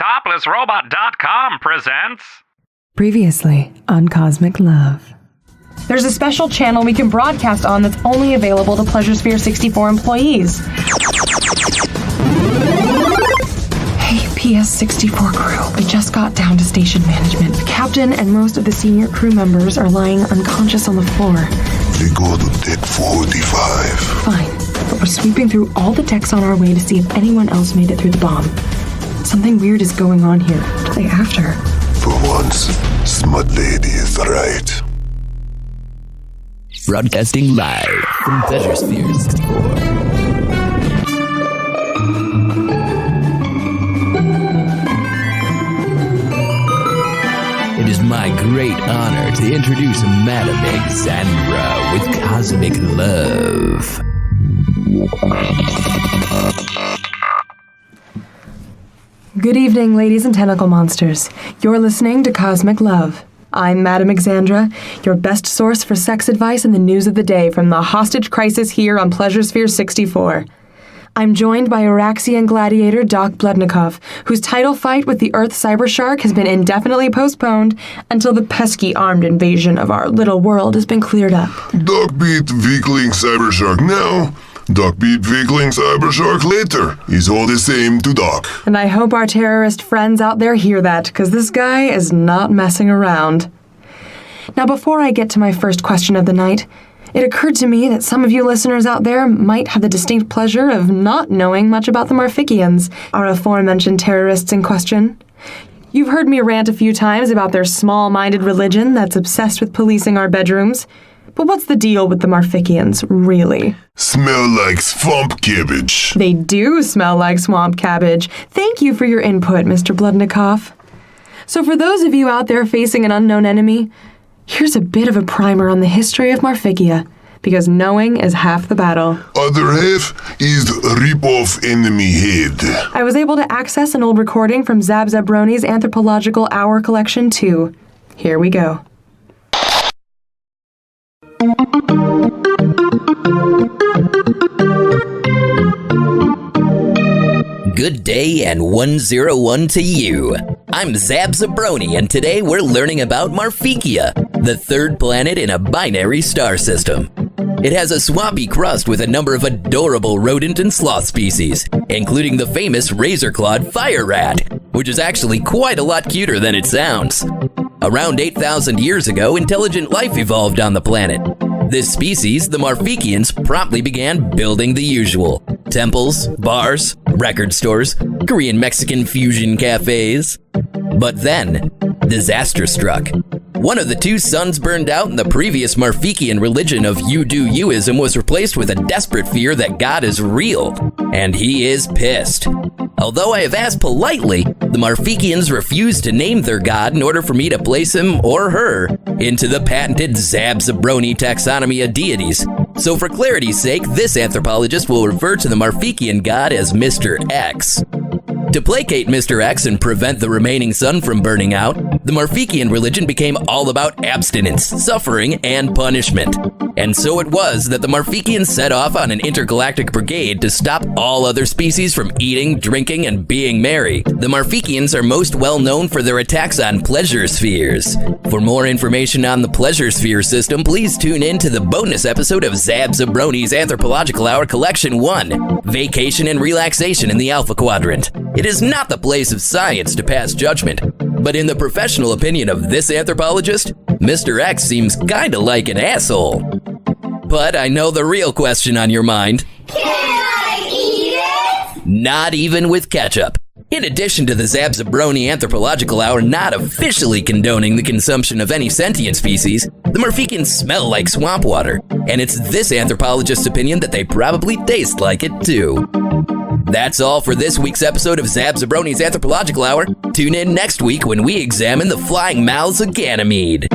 ToplessRobot.com presents... Previously on Cosmic Love. There's a special channel we can broadcast on that's only available to PleasureSphere 64 employees. Hey, PS64 crew. We just got down to station management. The captain and most of the senior crew members are lying unconscious on the floor. We go to deck 45. Fine, but we're sweeping through all the decks on our way to see if anyone else made it through the bomb. Something weird is going on here. What are they after? For once, Smut Lady is right. Broadcasting live from PleasureSphere 64. It is my great honor to introduce Madam Xandra with Cosmic Love. Good evening, ladies and tentacle monsters. You're listening to Cosmic Love. I'm Madam Xandra, your best source for sex advice and the news of the day from the hostage crisis here on PleasureSphere 64. I'm joined by Araxian gladiator Doc Bludnikov, whose title fight with the Earth Cyber Shark has been indefinitely postponed until the pesky armed invasion of our little world has been cleared up. Doc beat Weakling Cyber Shark now. Doc beat Weakling Cyber Shark later. He's all the same to Doc. And I hope our terrorist friends out there hear that, because this guy is not messing around. Now, before I get to my first question of the night, it occurred to me that some of you listeners out there might have the distinct pleasure of not knowing much about the Marfikians, our aforementioned terrorists in question. You've heard me rant a few times about their small-minded religion that's obsessed with policing our bedrooms. But what's the deal with the Marfikians, really? Smell like swamp cabbage. They do smell like swamp cabbage. Thank you for your input, Mr. Bludnikov. So for those of you out there facing an unknown enemy, here's a bit of a primer on the history of Marfikia, because knowing is half the battle. Other half is rip-off enemy head. I was able to access an old recording from Zab Zabroni's Anthropological Hour Collection 2. Here we go. Good day and 101 to you. I'm Zab Zabroni, and today we're learning about Marfikia, the third planet in a binary star system. It has a swampy crust with a number of adorable rodent and sloth species, including the famous razor-clawed fire rat, which is actually quite a lot cuter than it sounds. Around 8,000 years ago, intelligent life evolved on the planet. This species, the Marfikians, promptly began building the usual: temples, bars, record stores, Korean-Mexican fusion cafes. But then, disaster struck. One of the two suns burned out, and the previous Marfikian religion of you-do-youism was replaced with a desperate fear that God is real, and he is pissed. Although I have asked politely, the Marfikians refused to name their god in order for me to place him or her into the patented Zab Zabroni taxonomy of deities. So for clarity's sake, this anthropologist will refer to the Marfikian god as Mr. X. To placate Mr. X and prevent the remaining sun from burning out, the Marfikian religion became all about abstinence, suffering, and punishment. And so it was that the Marfikians set off on an intergalactic brigade to stop all other species from eating, drinking, and being merry. The Marfikians are most well known for their attacks on pleasure spheres. For more information on the pleasure sphere system, please tune in to the bonus episode of Zab Zabroni's Anthropological Hour Collection 1, Vacation and Relaxation in the Alpha Quadrant. It is not the place of science to pass judgment, but in the professional opinion of this anthropologist, Mr. X seems kinda like an asshole. But I know the real question on your mind. Can I eat it? Not even with ketchup. In addition to the Zab Zabroni Anthropological Hour not officially condoning the consumption of any sentient species, the Marfikians smell like swamp water, and it's this anthropologist's opinion that they probably taste like it too. That's all for this week's episode of Zab Zabroni's Anthropological Hour. Tune in next week when we examine the flying mouths of Ganymede.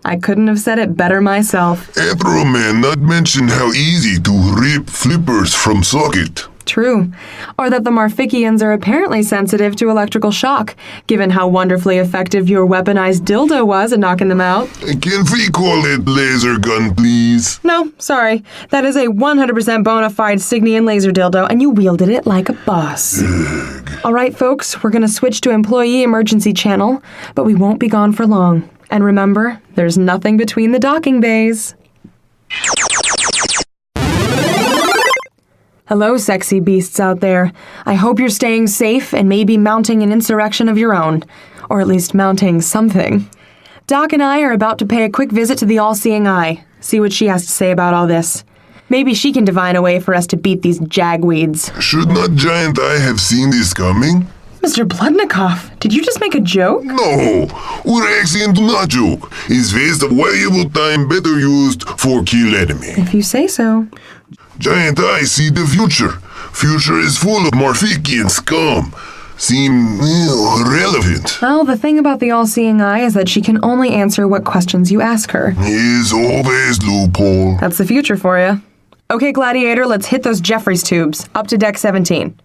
I couldn't have said it better myself. Anthro man not mention how easy to rip flippers from socket. True. Or that the Marfikians are apparently sensitive to electrical shock, given how wonderfully effective your weaponized dildo was at knocking them out. Can we call it laser gun, please? No, sorry. That is a 100% bona fide Signian laser dildo, and you wielded it like a boss. All right, folks, we're going to switch to employee emergency channel, but we won't be gone for long. And remember, there's nothing between the docking bays. Hello, sexy beasts out there. I hope you're staying safe and maybe mounting an insurrection of your own. Or at least mounting something. Doc and I are about to pay a quick visit to the All-Seeing Eye. See what she has to say about all this. Maybe she can divine a way for us to beat these jagweeds. Should not Giant Eye have seen this coming? Mr. Bludnikoff, did you just make a joke? No, Urexian do not joke. Is waste of valuable time better used for kill enemy. If you say so. Giant Eye see the future. Future is full of Marfikian scum. Seem relevant. Well, the thing about the All-Seeing Eye is that she can only answer what questions you ask her. Is always loophole. That's the future for you. Okay, Gladiator, let's hit those Jeffries tubes. Up to deck 17.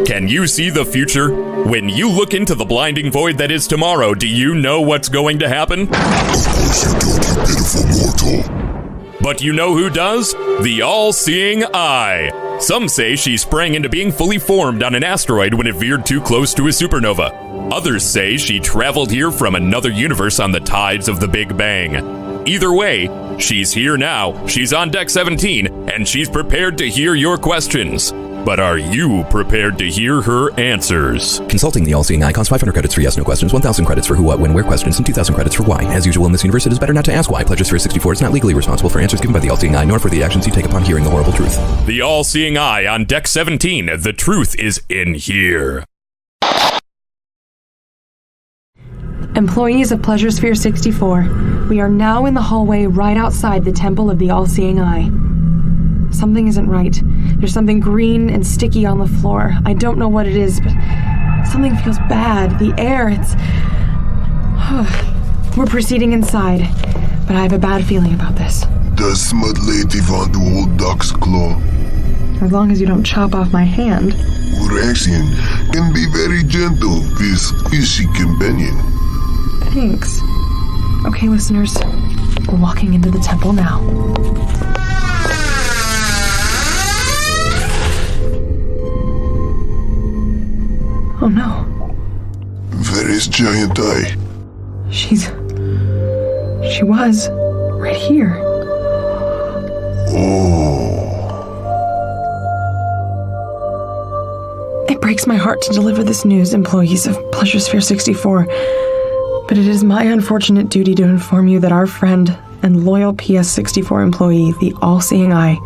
Can you see the future? When you look into the blinding void that is tomorrow, do you know what's going to happen? Of course you don't, you pitiful mortal. But you know who does? The All-Seeing Eye. Some say she sprang into being fully formed on an asteroid when it veered too close to a supernova. Others say she traveled here from another universe on the tides of the Big Bang. Either way, she's here now, she's on deck 17, and she's prepared to hear your questions. But are you prepared to hear her answers? Consulting the All-Seeing Eye costs 500 credits for yes, no questions, 1,000 credits for who, what, when, where questions, and 2,000 credits for why. As usual in this universe, it is better not to ask why. Pledges for 64 is not legally responsible for answers given by the All-Seeing Eye, nor for the actions you take upon hearing the horrible truth. The All-Seeing Eye on deck 17. The truth is in here. Employees of Pleasure Sphere 64, we are now in the hallway right outside the Temple of the All-Seeing Eye. Something isn't right. There's something green and sticky on the floor. I don't know what it is, but something feels bad. The air, it's... We're proceeding inside, but I have a bad feeling about this. Does Smut Lady want to hold Duck's claw? As long as you don't chop off my hand. Urexian can be very gentle with squishy companion. Thanks. Okay, listeners, we're walking into the temple now. Oh no. Where is Giant Eye? She was right here. Oh. It breaks my heart to deliver this news, employees of Pleasure Sphere 64. But it is my unfortunate duty to inform you that our friend and loyal PS64 employee, the All-Seeing Eye,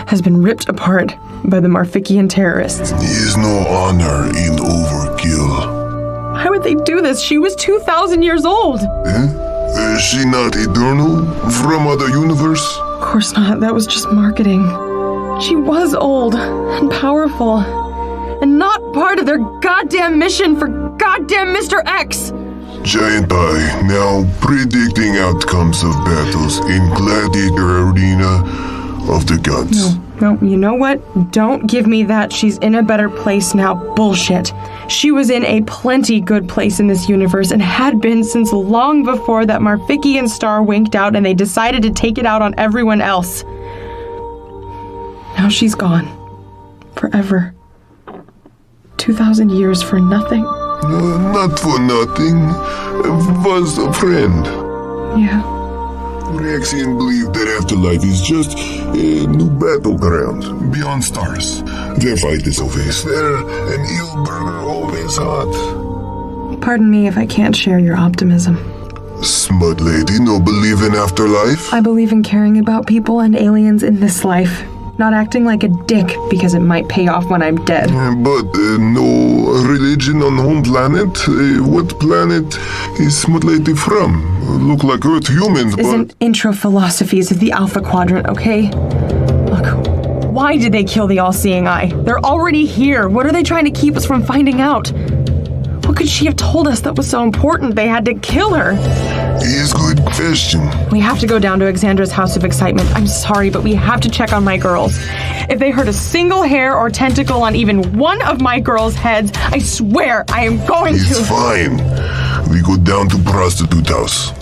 has been ripped apart by the Marfikian terrorists. There is no honor in overkill. Why would they do this? She was 2,000 years old. Is she not eternal? From other universe? Of course not. That was just marketing. She was old and powerful and not part of their goddamn mission for goddamn Mr. X. Giant Eye now predicting outcomes of battles in Gladiator Arena of the Gods. No, you know what? Don't give me that she's in a better place now bullshit. She was in a plenty good place in this universe and had been since long before that Marfikian star winked out and they decided to take it out on everyone else. Now she's gone. Forever. 2,000 years for nothing. Not for nothing. Was a friend. Yeah. Rexian believed that afterlife is just a new battleground beyond stars. Their fight is always fair, and eel burger always hot. Pardon me if I can't share your optimism. Smut Lady no believe in afterlife? I believe in caring about people and aliens in this life. Not acting like a dick because it might pay off when I'm dead. But no religion on home planet? What planet is Smut Lady from? Look like Earth humans, but... Isn't intro philosophies of the Alpha Quadrant, okay? Look, why did they kill the All-Seeing Eye? They're already here. What are they trying to keep us from finding out? What could she have told us that was so important they had to kill her? Is good Question. We have to go down to Xandra's House of Excitement. I'm sorry, but we have to check on my girls. If they hurt a single hair or tentacle on even one of my girls' heads, I swear I am going to. It's fine. We go down to prostitute house.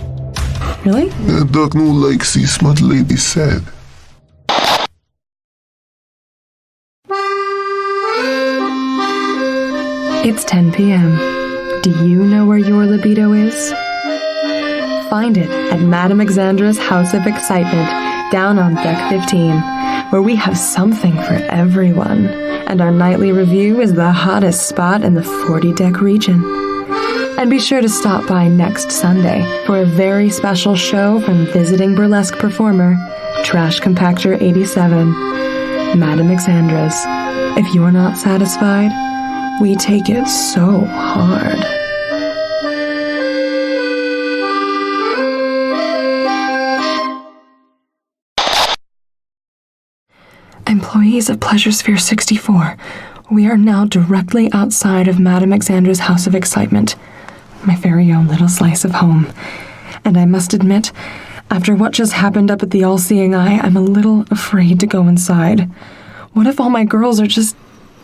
Really? Doc no like see smart lady said. It's 10 p.m. Do you know where your libido is? Find it at Madame Xandra's House of Excitement down on Deck 15, where we have something for everyone. And our nightly review is the hottest spot in the 40-deck region. And be sure to stop by next Sunday for a very special show from visiting burlesque performer, Trash Compactor 87, Madame Xandra's. If you're not satisfied, we take it so hard. Employees of Pleasure Sphere 64, we are now directly outside of Madame Xandra's House of Excitement, my very own little slice of home. And I must admit, after what just happened up at the All-Seeing Eye, I'm a little afraid to go inside. What if all my girls are just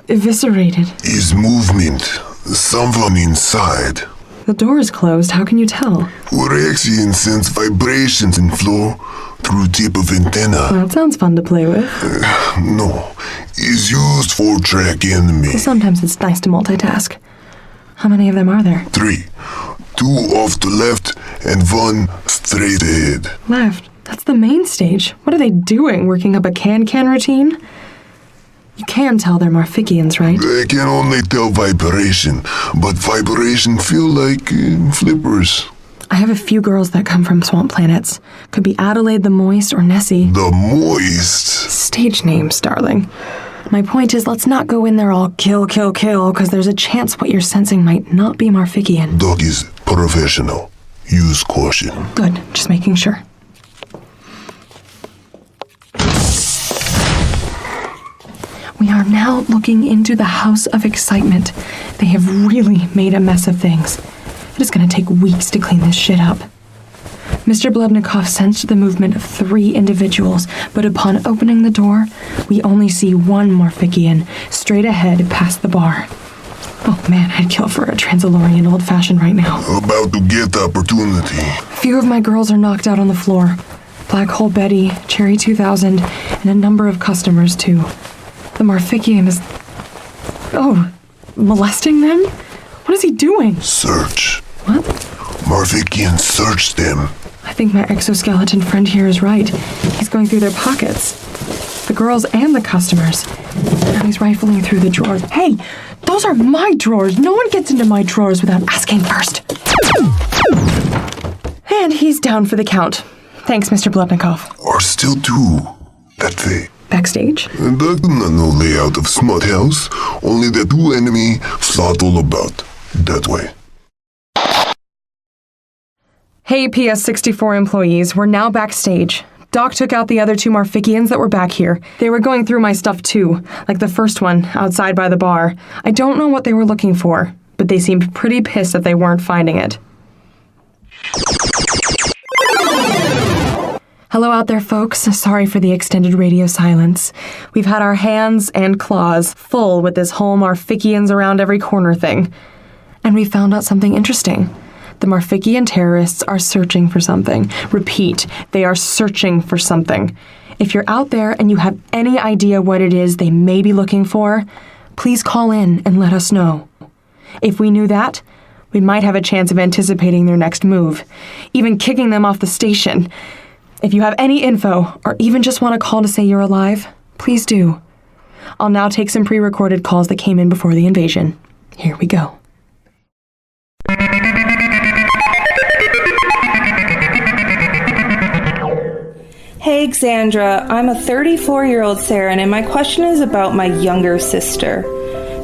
eviscerated? Is movement. Someone inside. The door is closed. How can you tell? Orexian sends vibrations in flow through tip of antenna. That sounds fun to play with. No, is used for track enemy. Sometimes it's nice to multitask. How many of them are there? 3. 2 off the left and 1 straight ahead. Left. That's the main stage. What are they doing? Working up a can-can routine? You can tell they're Marficians, right? I can only tell vibration, but vibration feel like flippers. I have a few girls that come from swamp planets. Could be Adelaide the Moist or Nessie. The Moist. Stage names, darling. My point is, let's not go in there all kill, because there's a chance what you're sensing might not be Marfician. Dog is professional. Use caution. Good, just making sure. We are now looking into the House of Excitement. They have really made a mess of things. It is going to take weeks to clean this shit up. Mr. Bludnikoff sensed the movement of 3 individuals, but upon opening the door, we only see one Marfician straight ahead past the bar. Oh man, I'd kill for a Transalorian old-fashioned right now. About to get the opportunity. A few of my girls are knocked out on the floor. Black Hole Betty, Cherry 2000, and a number of customers too. The Marfician is... Oh, molesting them? What is he doing? Search. What? Marfician search them. I think my exoskeleton friend here is right. He's going through their pockets. The girls and the customers. Now he's rifling through the drawers. Hey, those are my drawers. No one gets into my drawers without asking first. And he's down for the count. Thanks, Mr. Bludnikoff. Are still 2. That way. Backstage? That no layout of smart house. Only the 2 enemy flat all about. That way. Hey, PS64 employees, we're now backstage. Doc took out the other 2 Marficians that were back here. They were going through my stuff too, like the first one, outside by the bar. I don't know what they were looking for, but they seemed pretty pissed that they weren't finding it. Hello out there, folks. Sorry for the extended radio silence. We've had our hands and claws full with this whole Marficians around every corner thing. And we found out something interesting. The Marfician terrorists are searching for something. Repeat, they are searching for something. If you're out there and you have any idea what it is they may be looking for, please call in and let us know. If we knew that, we might have a chance of anticipating their next move, even kicking them off the station. If you have any info, or even just want to call to say you're alive, please do. I'll now take some pre-recorded calls that came in before the invasion. Here we go. Hey Xandra, I'm a 34-year-old Saren, and my question is about my younger sister.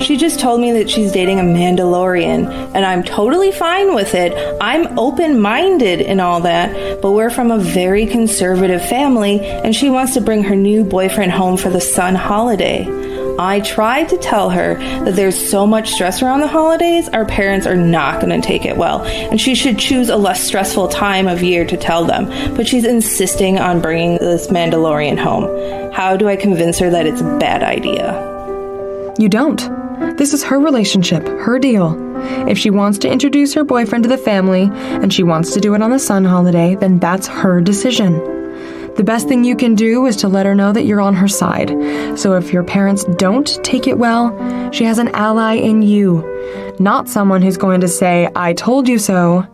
She just told me that she's dating a Mandalorian, and I'm totally fine with it. I'm open-minded and all that, but we're from a very conservative family, and she wants to bring her new boyfriend home for the sun holiday. I tried to tell her that there's so much stress around the holidays, our parents are not going to take it well, and she should choose a less stressful time of year to tell them, but she's insisting on bringing this Mandalorian home. How do I convince her that it's a bad idea? You don't. This is her relationship, her deal. If she wants to introduce her boyfriend to the family, and she wants to do it on the sun holiday, then that's her decision. The best thing you can do is to let her know that you're on her side. So if your parents don't take it well, she has an ally in you, not someone who's going to say, "I told you so."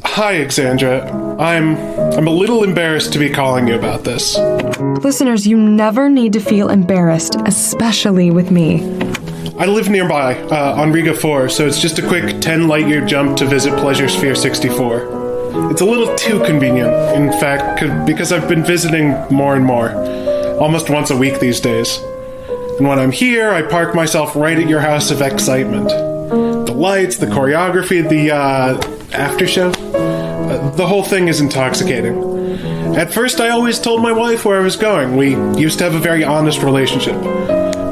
Hi, Xandra. I'm a little embarrassed to be calling you about this. Listeners, you never need to feel embarrassed, especially with me. I live nearby, on Riga 4, so it's just a quick 10 light-year jump to visit Pleasure Sphere 64. It's a little too convenient, in fact, because I've been visiting more and more, almost once a week these days. And when I'm here, I park myself right at your House of Excitement. The lights, the choreography, the after show, the whole thing is intoxicating. At first, I always told my wife where I was going. We used to have a very honest relationship.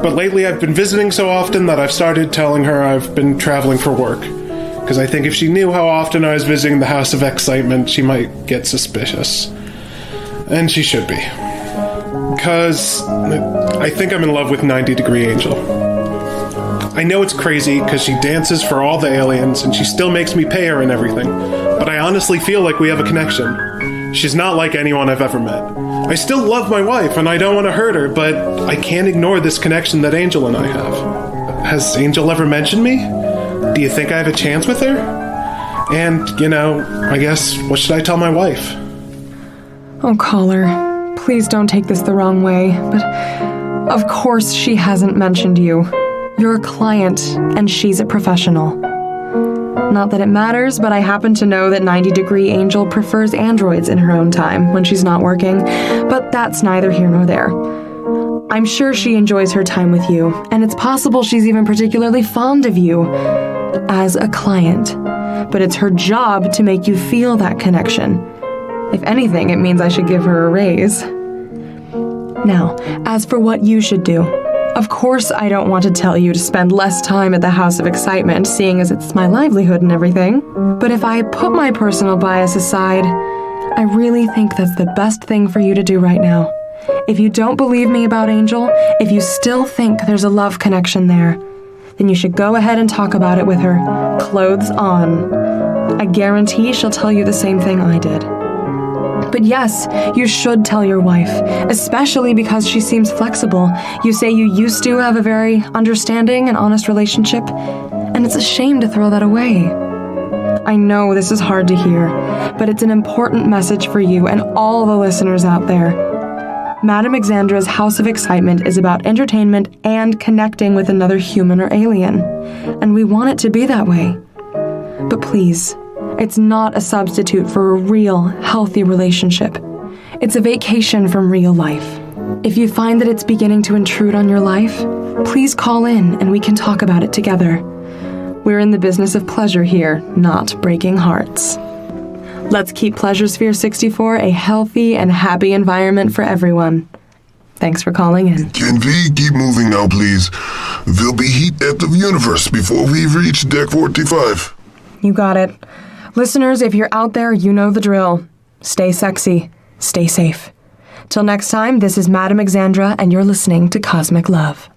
But lately I've been visiting so often that I've started telling her I've been traveling for work. Because I think if she knew how often I was visiting the House of Excitement, she might get suspicious. And she should be. Because I think I'm in love with 90 Degree Angel. I know it's crazy because she dances for all the aliens and she still makes me pay her and everything. But I honestly feel like we have a connection. She's not like anyone I've ever met. I still love my wife, and I don't want to hurt her, but I can't ignore this connection that Angel and I have. Has Angel ever mentioned me? Do you think I have a chance with her? And, I guess, what should I tell my wife? Oh, caller, please don't take this the wrong way, but of course she hasn't mentioned you. You're a client, and she's a professional. Not that it matters, but I happen to know that 90 Degree Angel prefers androids in her own time when she's not working, but that's neither here nor there. I'm sure she enjoys her time with you, and it's possible she's even particularly fond of you as a client. But it's her job to make you feel that connection. If anything, it means I should give her a raise. Now, as for what you should do, of course I don't want to tell you to spend less time at the House of Excitement, seeing as it's my livelihood and everything. But if I put my personal bias aside, I really think that's the best thing for you to do right now. If you don't believe me about Angel, if you still think there's a love connection there, then you should go ahead and talk about it with her, clothes on. I guarantee she'll tell you the same thing I did. But yes, you should tell your wife, especially because she seems flexible. You say you used to have a very understanding and honest relationship, and it's a shame to throw that away. I know this is hard to hear, but it's an important message for you and all the listeners out there. Madame Xandra's House of Excitement is about entertainment and connecting with another human or alien, and we want it to be that way. But please, it's not a substitute for a real, healthy relationship. It's a vacation from real life. If you find that it's beginning to intrude on your life, please call in and we can talk about it together. We're in the business of pleasure here, not breaking hearts. Let's keep Pleasure Sphere 64 a healthy and happy environment for everyone. Thanks for calling in. Can we keep moving now, please? There'll be heat at the universe before we reach deck 45. You got it. Listeners, if you're out there, you know the drill. Stay sexy. Stay safe. Till next time, this is Madame Xandra, and you're listening to Cosmic Love.